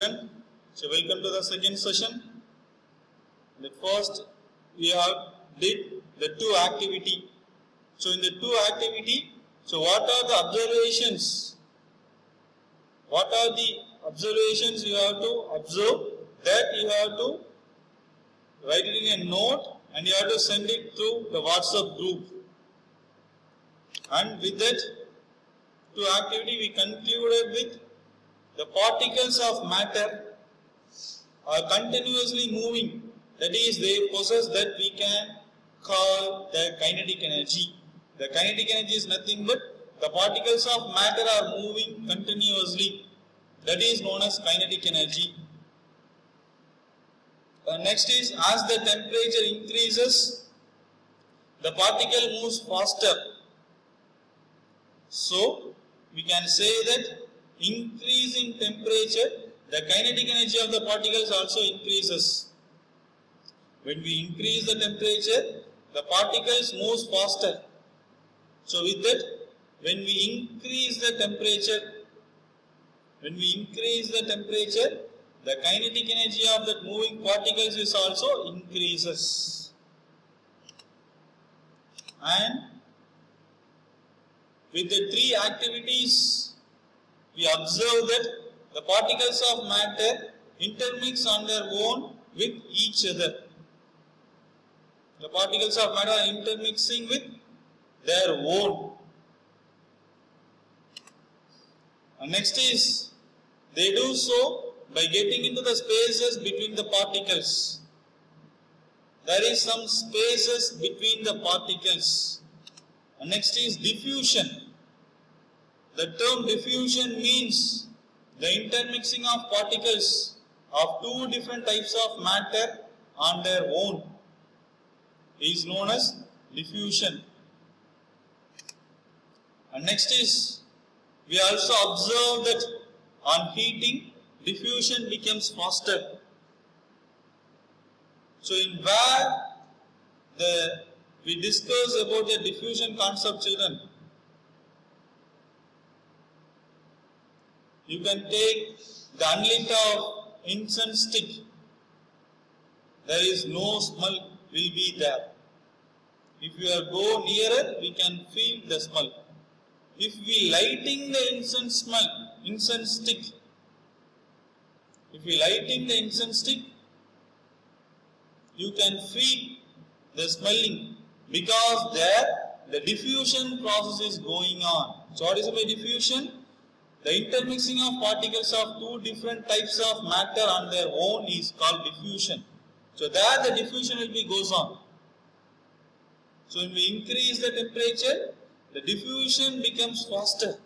student. So welcome to the second session. The first we have did the two activity. So in the two activity, so what are the observations? What are the observations you have to observe? That you have to write it in a note and you have to send it through the WhatsApp group. And with that two activity we concluded with the particles of matter are continuously moving. That is, they possess that we can call the kinetic energy. The kinetic energy is nothing but the particles of matter are moving continuously. That is known as kinetic energy. Next is, as the temperature increases, the particle moves faster. So, we can say that increase in temperature, the kinetic energy of the particles also increases. When we increase the temperature, the particles move faster. So with that, when we increase the temperature, the kinetic energy of that moving particles is also increases. And with the three activities, we observe that the particles of matter intermix on their own with each other. The particles of matter are intermixing with their own. And next is, they do so by getting into the spaces between the particles. There is some spaces between the particles. And next is diffusion. The term diffusion means the intermixing of particles of two different types of matter on their own is known as diffusion. And next is, we also observe that on heating, diffusion becomes faster. So in where we discuss about the diffusion concept, children, you can take the unlit of incense stick. There is no smell will be there. If you go nearer, we can feel the smell. If we lighting the incense stick, you can feel the smelling because there the diffusion process is going on. So what is by diffusion? The intermixing of particles of two different types of matter on their own is called diffusion. So there the diffusion goes on. So when we increase the temperature, the diffusion becomes faster.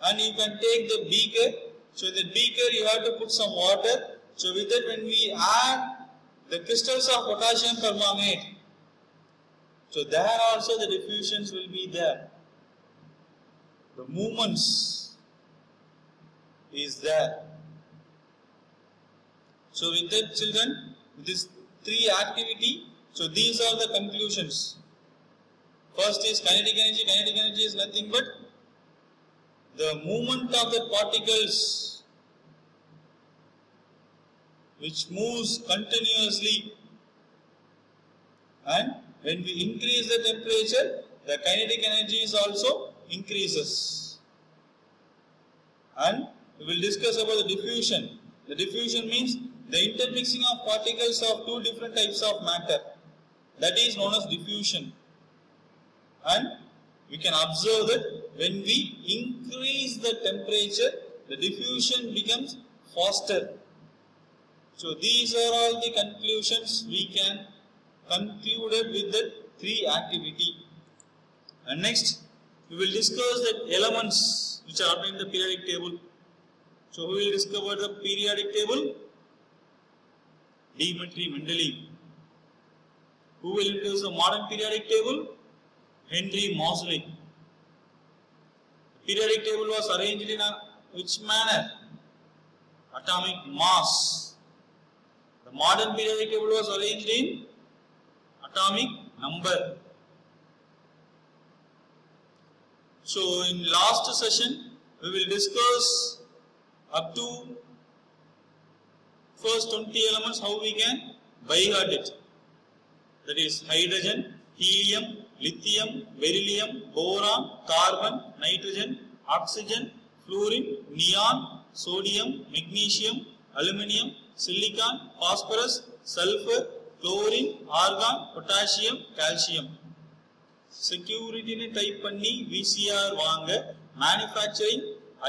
And you can take the beaker. So in the beaker you have to put some water. So with that, when we add the crystals of potassium permanganate, so there also the diffusions will be there. The movements is there. So with that, children, with this three activity, so these are the conclusions. First is kinetic energy. Kinetic energy is nothing but the movement of the particles which moves continuously, and when we increase the temperature, the kinetic energy is also increases. And we will discuss about the diffusion. The diffusion means the intermixing of particles of two different types of matter. That is known as diffusion. And we can observe that when we increase the temperature, the diffusion becomes faster. So these are all the conclusions we can conclude with the three activity. And next, we will discuss the elements which are obtained in the periodic table. So we will discover the periodic table. Dmitry Mendeleev. Who will introduce the modern periodic table? Henry Moseley. The periodic table was arranged in which manner? Atomic mass. The modern periodic table was arranged in atomic number. So in last session, we will discuss up to first 20 elements, how we can by heart it? That is hydrogen, helium, lithium, beryllium, boron, carbon, nitrogen, oxygen, fluorine, neon, sodium, magnesium, aluminium, silicon, phosphorus, sulfur, chlorine, argon, potassium, calcium. Security ne type panni VCR vaanga manufacturing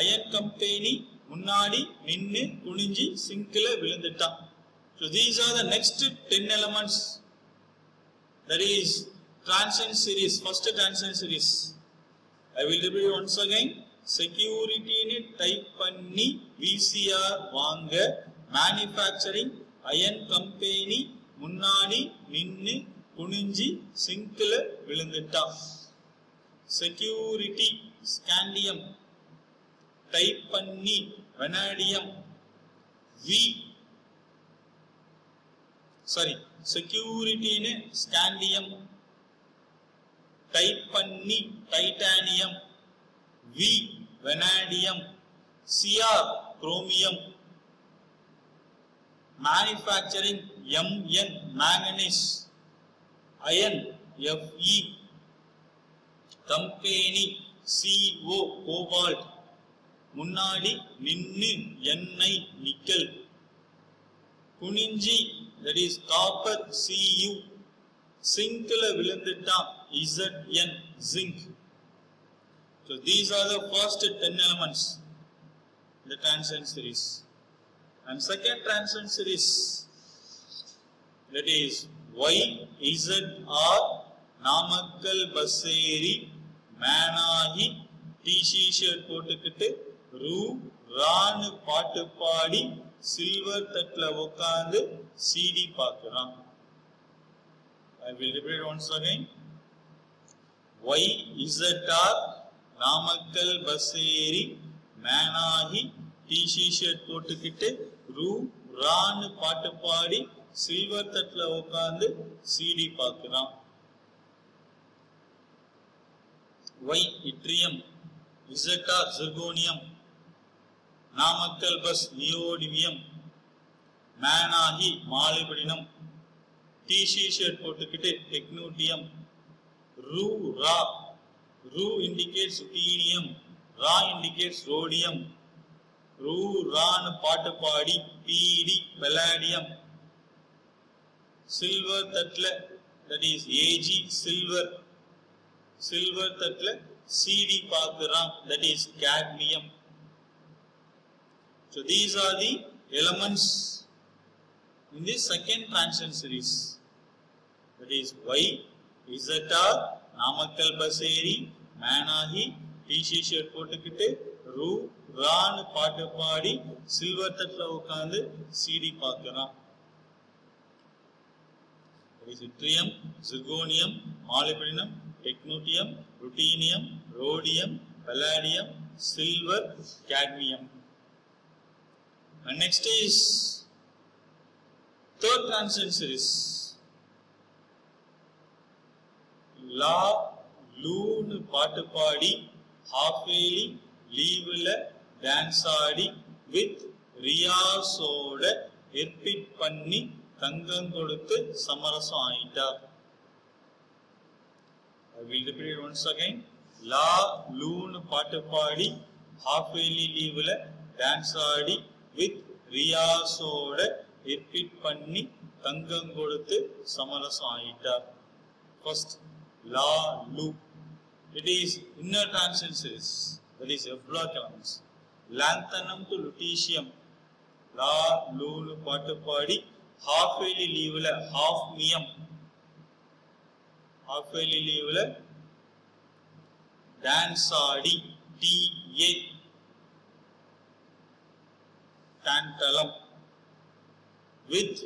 iron company munnadi ninnu kuninji sink la vilundittan. So these are the next 10 elements. That is transient series, first transient series. I will repeat once again. Security ne type panni VCR vaanga manufacturing iron company munnadi ninnu kuninji sink la vilundittan. Security scandium type panni vanadium security ne scandium type panni titanium vanadium Cr chromium manufacturing Mn manganese iron Fe company CO cobalt munnadi ninnu Ni nickel kuninji that is copper Cu zinc la vilundittan Zn zinc. So these are the first 10 elements in the transient series. And second transient series, that is YZR Namakkal Baseri Manahi T-shirt போட்டுக்கிட்டு ரான்னு பாட்டு பாடி silver தட்ல உட்கார்ந்து CD பார்க்கறான். I will repeat once again. YZR Namakkal Baseri Manahi T-shirt போட்டுக்கிட்டு ரான்னு பாட்டு பாடி silver தட்ல உட்கார்ந்து CD பார்க்கறான். Y yttrium, ZR zirconium, Namakkal bus neodymium, Manahi molybdenum, T-shirt போட்டுக்கிட்டு technetium, Ra, Ru indicates ruthenium, Ra indicates rhodium, Ra பாட்டு பாடி PD palladium, silver தட்ல that is Ag silver, silver தட்ல CD பார்க்கறான் that is cadmium. So these are the elements in this second transient series. That is YZR Namakkal Baseri Manahi T-shirt போட்டுக்கிட்டு ரான்னு பாட்டு பாடி silver தட்ல உட்கார்ந்து CD பார்க்கறான். That is yttrium, zirconium, molybdenum, technetium, ruthenium, rhodium, palladium, silver, cadmium. And next is third transient series. La, Loon, பாட்டு பாடி half-yearly leave la dance Aadi with ரியாஸோட எர்பிட் பண்ணி தங்கம் கொடுத்து சமரசம் ஆயிட்டார். I will repeat it once again. La, Loon பாட்டு பாடி half-yearly leave la dance Aadi with ரியாஸோட எர்பிட் பண்ணி தங்கம் கொடுத்து சமரசம் ஆயிட்டார். First, La, Lu. It is inner transient series. That is F block elements. Lanthanum to lutetium. La, Lu பாட்டு பாடி half-yearly leave la hafnium. Half-yearly leave la dance Aadi Ta tantalum with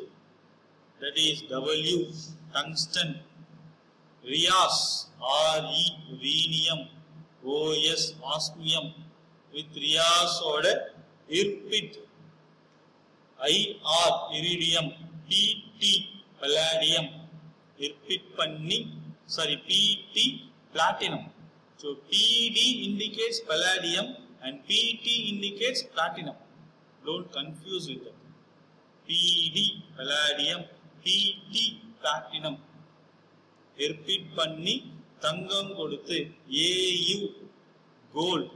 that is W tungsten. Rias Re rhenium OS osmium with Rias oda irpit IR iridium PT palladium irpit panni PT platinum. So PD indicates palladium and PT indicates platinum. Don't confuse with it. PD palladium, PT platinum. Repeat panni thangam koduthu AU gold.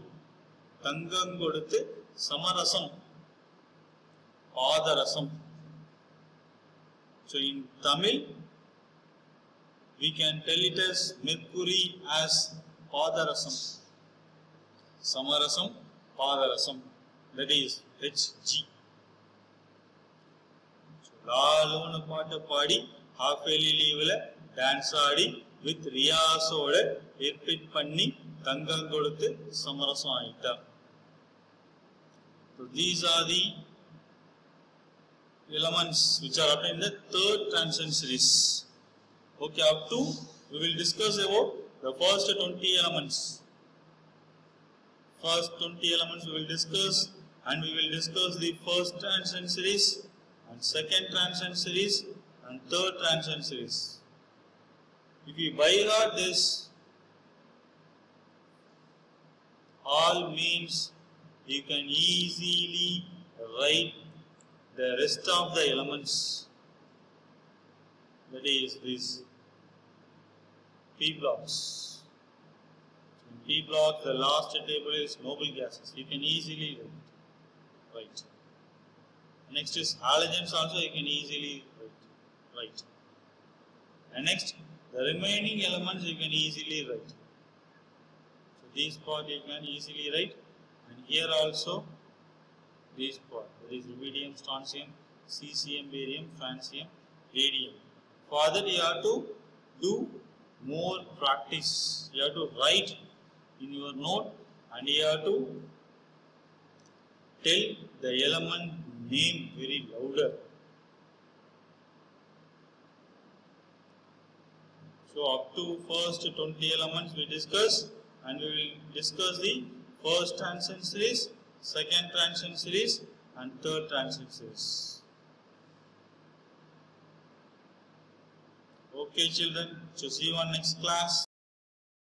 Thangam koduthu samarasam, padarasam. So in Tamil we can tell it as mercury as padarasam. Samarasam, padarasam. That is HG. So Lalonu paata paadi half yearly leave la dance aadi with Riyas oda repeat panni thangam koduthu samarasam aita. So these are the elements which are obtained in the third transition series. Okay, up to we will discuss about the first 20 elements. First 20 elements we will discuss, and we will discuss the first transition series and second transition series and third transition series. If you by heart this, all means you can easily write the rest of the elements. That is this P blocks. In P block, the last table is noble gases. You can easily write. Next is halogens also you can easily write. And next, the remaining elements you can easily write. So this part you can easily write, and here also this part, that is rubidium, strontium, cesium, barium, francium, radium. For that you have to do more practice. You have to write in your note, and you have to tell the element name very louder. So up to first 20 elements we discuss, and we will discuss the first transition series, second transition series and third transition series. Okay children, so see you on next class.